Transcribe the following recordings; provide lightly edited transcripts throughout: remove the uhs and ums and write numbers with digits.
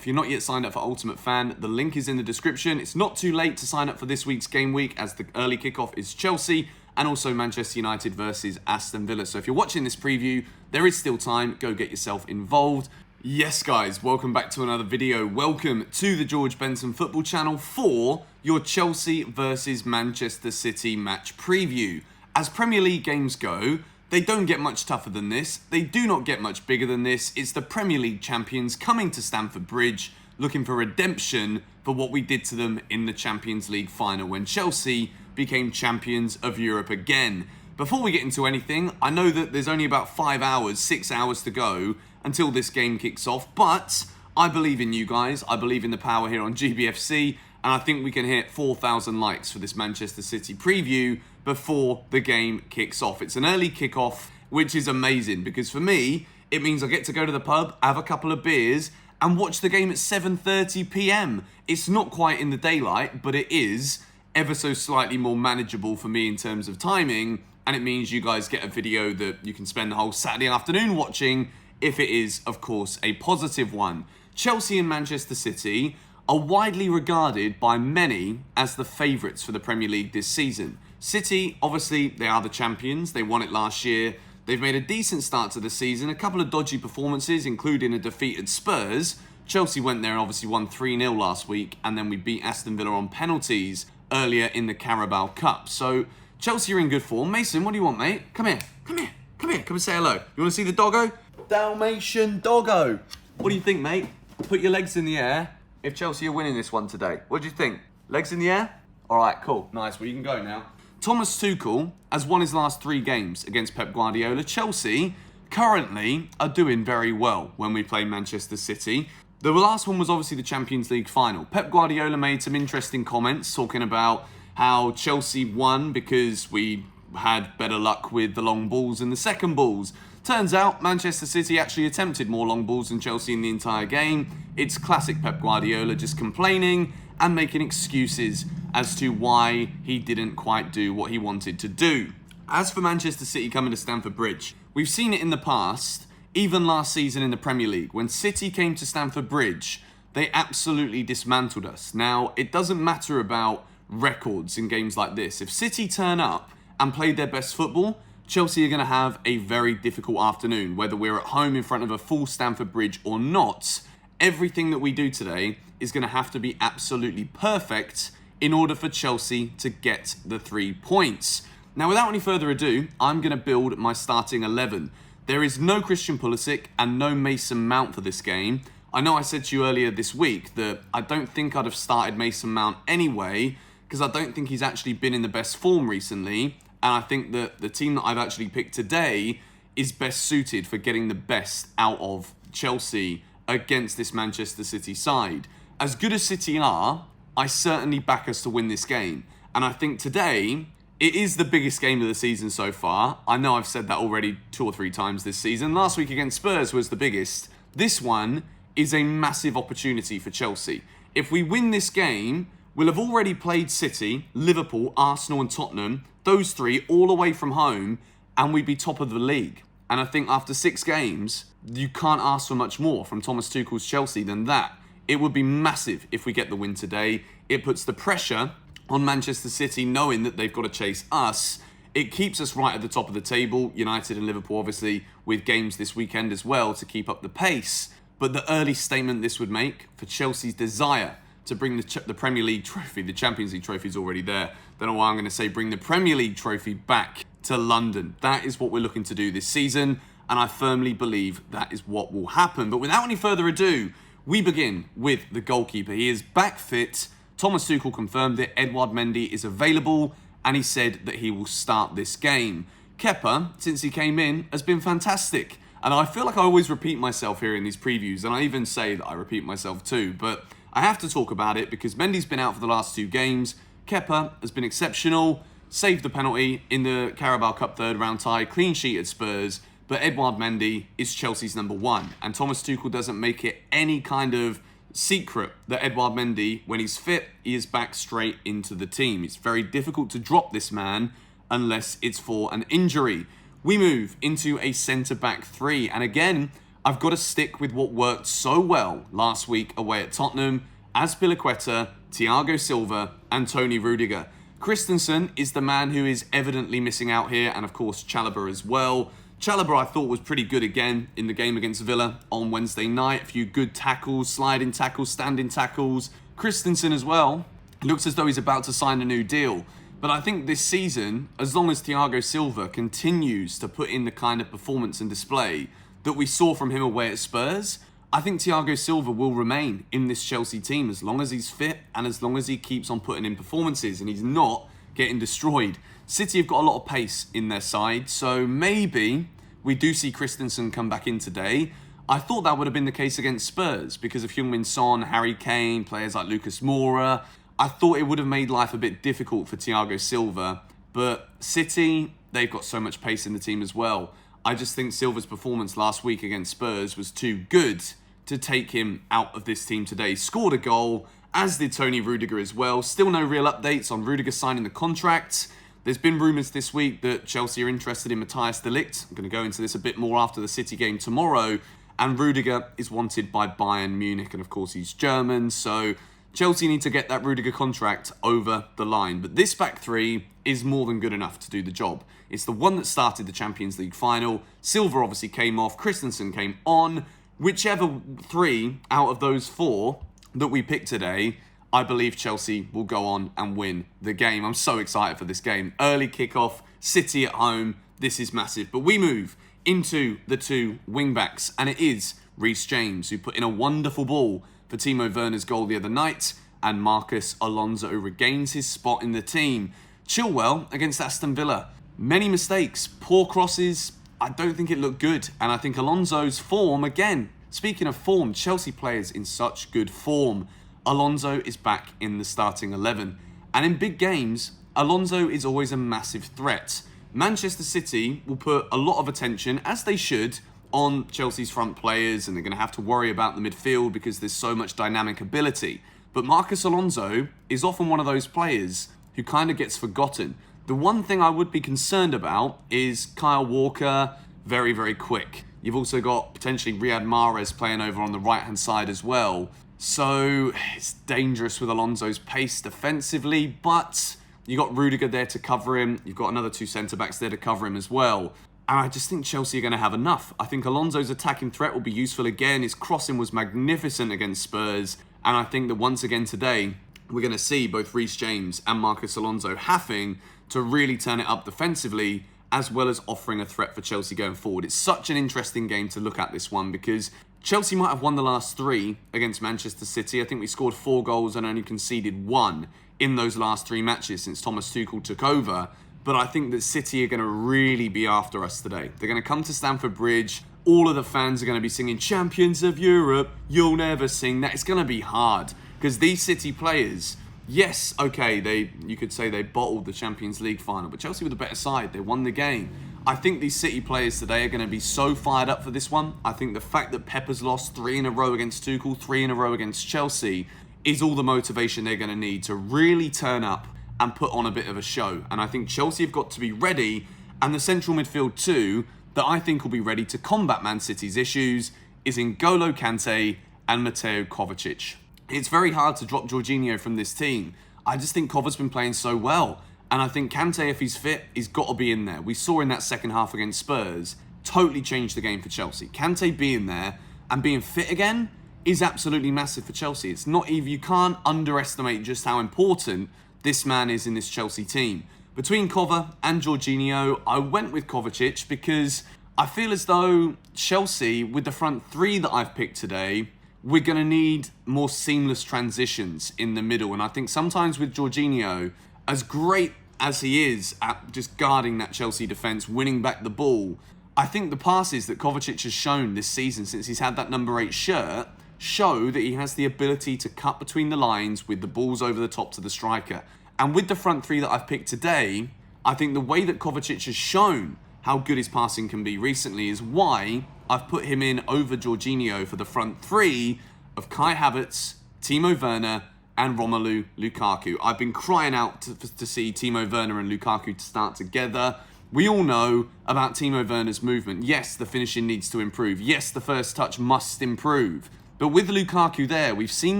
if you're not yet signed up for Ultimate Fan, the link is in the description. It's not too late to sign up for this week's game week, as the early kickoff is Chelsea and also Manchester United versus Aston Villa. So if you're watching this preview, there is still time. Go get yourself involved. Yes, guys, welcome back to another video. Welcome to the George Benson Football Channel for your Chelsea versus Manchester City match preview. As Premier League games go, they don't get much tougher than this. They do not get much bigger than this. It's the Premier League champions coming to Stamford Bridge, looking for redemption for what we did to them in the Champions League final when Chelsea became champions of Europe again. Before we get into anything, I know that there's only about 5 hours, 6 hours to go until this game kicks off, but I believe in you guys. I believe in the power here on GBFC, and I think we can hit 4,000 likes for this Manchester City preview before the game kicks off. It's an early kickoff, which is amazing because for me, it means I get to go to the pub, have a couple of beers, and watch the game at 7:30 p.m. It's not quite in the daylight, but it is ever so slightly more manageable for me in terms of timing, and it means you guys get a video that you can spend the whole Saturday afternoon watching, if it is, of course, a positive one. Chelsea and Manchester City are widely regarded by many as the favourites for the Premier League this season. City, obviously, they are the champions. They won it last year. They've made a decent start to the season, a couple of dodgy performances, including a defeat at Spurs. Chelsea went there and obviously won 3-0 last week, and then we beat Aston Villa on penalties earlier in the Carabao Cup. So Chelsea are in good form. Mason, what do you want, mate? Come here. Come and say hello. You want to see the doggo? Dalmatian doggo. What do you think, mate? Put your legs in the air if Chelsea are winning this one today. What do you think? Legs in the air? All right, cool. Nice. Well, you can go now. Thomas Tuchel has won his last 3 games against Pep Guardiola. Chelsea currently are doing very well when we play Manchester City. The last one was obviously the Champions League final. Pep Guardiola made some interesting comments talking about how Chelsea won because we had better luck with the long balls and the second balls. Turns out Manchester City actually attempted more long balls than Chelsea in the entire game. It's classic Pep Guardiola, just complaining and making excuses as to why he didn't quite do what he wanted to do. As for Manchester City coming to Stamford Bridge, we've seen it in the past, even last season in the Premier League. When City came to Stamford Bridge, they absolutely dismantled us. Now, it doesn't matter about records in games like this. If City turn up and play their best football, Chelsea are going to have a very difficult afternoon, whether we're at home in front of a full Stamford Bridge or not. Everything that we do today is going to have to be absolutely perfect in order for Chelsea to get the 3 points. Now, without any further ado, I'm going to build my starting 11. There is no Christian Pulisic and no Mason Mount for this game. I know I said to you earlier this week that I don't think I'd have started Mason Mount anyway, because I don't think he's actually been in the best form recently. And I think that the team that I've actually picked today is best suited for getting the best out of Chelsea against this Manchester City side. As good as City are, I certainly back us to win this game. And I think today, it is the biggest game of the season so far. I know I've said that already 2 or 3 times this season. Last week against Spurs was the biggest. This one is a massive opportunity for Chelsea. If we win this game, we'll have already played City, Liverpool, Arsenal and Tottenham, those 3 all away from home, and we'd be top of the league. And I think after 6 games, you can't ask for much more from Thomas Tuchel's Chelsea than that. It would be massive if we get the win today. It puts the pressure on Manchester City knowing that they've got to chase us. It keeps us right at the top of the table. United and Liverpool obviously with games this weekend as well to keep up the pace. But the early statement this would make for Chelsea's desire to bring the Premier League trophy, the Champions League trophy is already there. Don't know why I'm going to say bring the Premier League trophy back to London. That is what we're looking to do this season, and I firmly believe that is what will happen. But without any further ado, we begin with the goalkeeper. He is back fit. Thomas Tuchel confirmed it. Edouard Mendy is available, and he said that he will start this game. Kepa, since he came in, has been fantastic. And I feel like I always repeat myself here in these previews, and I even say that I repeat myself too, but I have to talk about it because Mendy's been out for the last 2 games. Kepa has been exceptional, saved the penalty in the Carabao Cup 3rd round tie, clean sheet at Spurs, but Edouard Mendy is Chelsea's number 1. And Thomas Tuchel doesn't make it any kind of secret that Edouard Mendy, when he's fit, he is back straight into the team. It's very difficult to drop this man unless it's for an injury. We move into a centre-back 3. And again, I've got to stick with what worked so well last week away at Tottenham: Azpilicueta, Thiago Silva, and Tony Rudiger. Christensen is the man who is evidently missing out here, and of course Chalobah as well. Chalobah I thought was pretty good again in the game against Villa on Wednesday night. A few good tackles, sliding tackles, standing tackles. Christensen as well looks as though he's about to sign a new deal. But I think this season, as long as Thiago Silva continues to put in the kind of performance and display that we saw from him away at Spurs, I think Thiago Silva will remain in this Chelsea team as long as he's fit and as long as he keeps on putting in performances and he's not getting destroyed. City have got a lot of pace in their side, so maybe we do see Christensen come back in today. I thought that would have been the case against Spurs because of Heung-min Son, Harry Kane, players like Lucas Moura. I thought it would have made life a bit difficult for Thiago Silva, but City, they've got so much pace in the team as well. I just think Silva's performance last week against Spurs was too good to take him out of this team today. Scored a goal, as did Tony Rudiger as well. Still no real updates on Rudiger signing the contract. There's been rumours this week that Chelsea are interested in Matthijs de Ligt. I'm going to go into this a bit more after the City game tomorrow. And Rudiger is wanted by Bayern Munich, and of course he's German, so Chelsea need to get that Rudiger contract over the line. But this back three is more than good enough to do the job. It's the one that started the Champions League final. Silva obviously came off, Christensen came on. Whichever three out of those four that we pick today, I believe Chelsea will go on and win the game. I'm so excited for this game. Early kickoff, City at home. This is massive. But we move into the two wing-backs, and it is Reece James, who put in a wonderful ball for Timo Werner's goal the other night, and Marcos Alonso regains his spot in the team. Chilwell against Aston Villa. Many mistakes, poor crosses. I don't think it looked good, and I think Alonso's form, again, speaking of form, Chelsea players in such good form. Alonso is back in the starting 11. And in big games, Alonso is always a massive threat. Manchester City will put a lot of attention, as they should, on Chelsea's front players, and they're going to have to worry about the midfield because there's so much dynamic ability. But Marcos Alonso is often one of those players who kind of gets forgotten. The one thing I would be concerned about is Kyle Walker, very, very quick. You've also got potentially Riyad Mahrez playing over on the right-hand side as well. So it's dangerous with Alonso's pace defensively, but you got Rudiger there to cover him. You've got another two centre-backs there to cover him as well. And I just think Chelsea are going to have enough. I think Alonso's attacking threat will be useful again. His crossing was magnificent against Spurs. And I think that once again today, we're going to see both Reece James and Marcos Alonso having to really turn it up defensively, as well as offering a threat for Chelsea going forward. It's such an interesting game to look at, this one, because Chelsea might have won the last three against Manchester City. I think we scored 4 goals and only conceded 1 in those last 3 matches since Thomas Tuchel took over. But I think that City are going to really be after us today. They're going to come to Stamford Bridge. All of the fans are going to be singing "Champions of Europe, you'll never sing that." It's going to be hard because these City players, yes, okay, you could say they bottled the Champions League final, but Chelsea were the better side. They won the game. I think these City players today are going to be so fired up for this one. I think the fact that Pepper's lost 3 in a row against Tuchel, 3 in a row against Chelsea, is all the motivation they're going to need to really turn up and put on a bit of a show. And I think Chelsea have got to be ready, and the central midfield too, that I think will be ready to combat Man City's issues, is N'Golo Kante and Mateo Kovacic. It's very hard to drop Jorginho from this team. I just think Kovac's been playing so well. And I think Kante, if he's fit, he's got to be in there. We saw in that second half against Spurs, totally changed the game for Chelsea. Kante being there and being fit again is absolutely massive for Chelsea. It's not even, you can't underestimate just how important this man is in this Chelsea team. Between Kova and Jorginho, I went with Kovacic because I feel as though Chelsea, with the front 3 that I've picked today, we're going to need more seamless transitions in the middle. And I think sometimes with Jorginho, as great as he is at just guarding that Chelsea defence, winning back the ball, I think the passes that Kovacic has shown this season since he's had that number 8 shirt show that he has the ability to cut between the lines with the balls over the top to the striker. And with the front 3 that I've picked today, I think the way that Kovacic has shown how good his passing can be recently is why I've put him in over Jorginho for the front 3 of Kai Havertz, Timo Werner, and Romelu Lukaku. I've been crying out to see Timo Werner and Lukaku to start together. We all know about Timo Werner's movement. Yes, the finishing needs to improve. Yes, the first touch must improve. But with Lukaku there, we've seen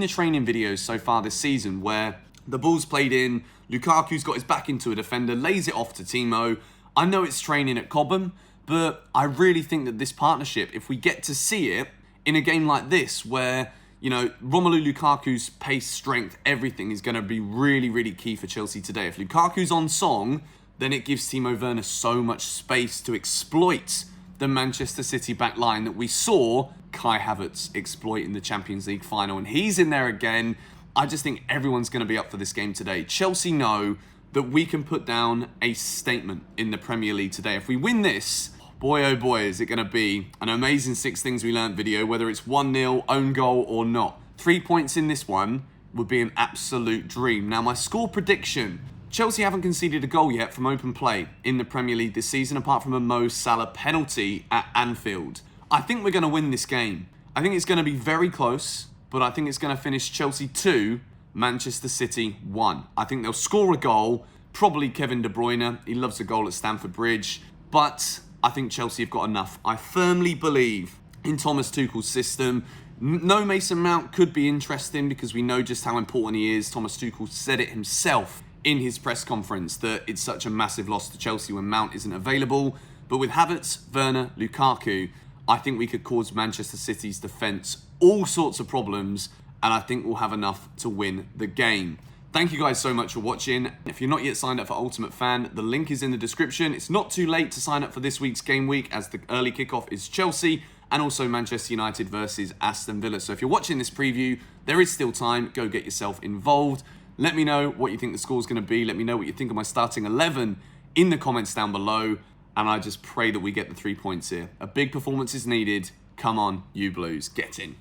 the training videos so far this season where the ball's played in, Lukaku's got his back into a defender, lays it off to Timo. I know it's training at Cobham, but I really think that this partnership, if we get to see it in a game like this where, you know, Romelu Lukaku's pace, strength, everything is going to be really, really key for Chelsea today. If Lukaku's on song, then it gives Timo Werner so much space to exploit the Manchester City back line that we saw Kai Havertz exploit in the Champions League final. And he's in there again. I just think everyone's going to be up for this game today. Chelsea know that we can put down a statement in the Premier League today. If we win this, boy oh boy, is it going to be an amazing 6 Things We Learned video, whether it's 1-0, own goal or not. 3 points in this one would be an absolute dream. Now, my score prediction: Chelsea haven't conceded a goal yet from open play in the Premier League this season, apart from a Mo Salah penalty at Anfield. I think we're going to win this game. I think it's going to be very close, but I think it's going to finish Chelsea 2, Manchester City 1. I think they'll score a goal, probably Kevin De Bruyne. He loves a goal at Stamford Bridge, but I think Chelsea have got enough. I firmly believe in Thomas Tuchel's system. No Mason Mount could be interesting because we know just how important he is. Thomas Tuchel said it himself in his press conference that it's such a massive loss to Chelsea when Mount isn't available. But with Havertz, Werner, Lukaku, I think we could cause Manchester City's defence all sorts of problems, and I think we'll have enough to win the game. Thank you guys so much for watching. If you're not yet signed up for Ultimate Fan, the link is in the description. It's not too late to sign up for this week's game week, as the early kickoff is Chelsea and also Manchester United versus Aston Villa. So if you're watching this preview, there is still time. Go get yourself involved. Let me know what you think the score's going to be. Let me know what you think of my starting 11 in the comments down below. And I just pray that we get the 3 points here. A big performance is needed. Come on, you Blues, get in.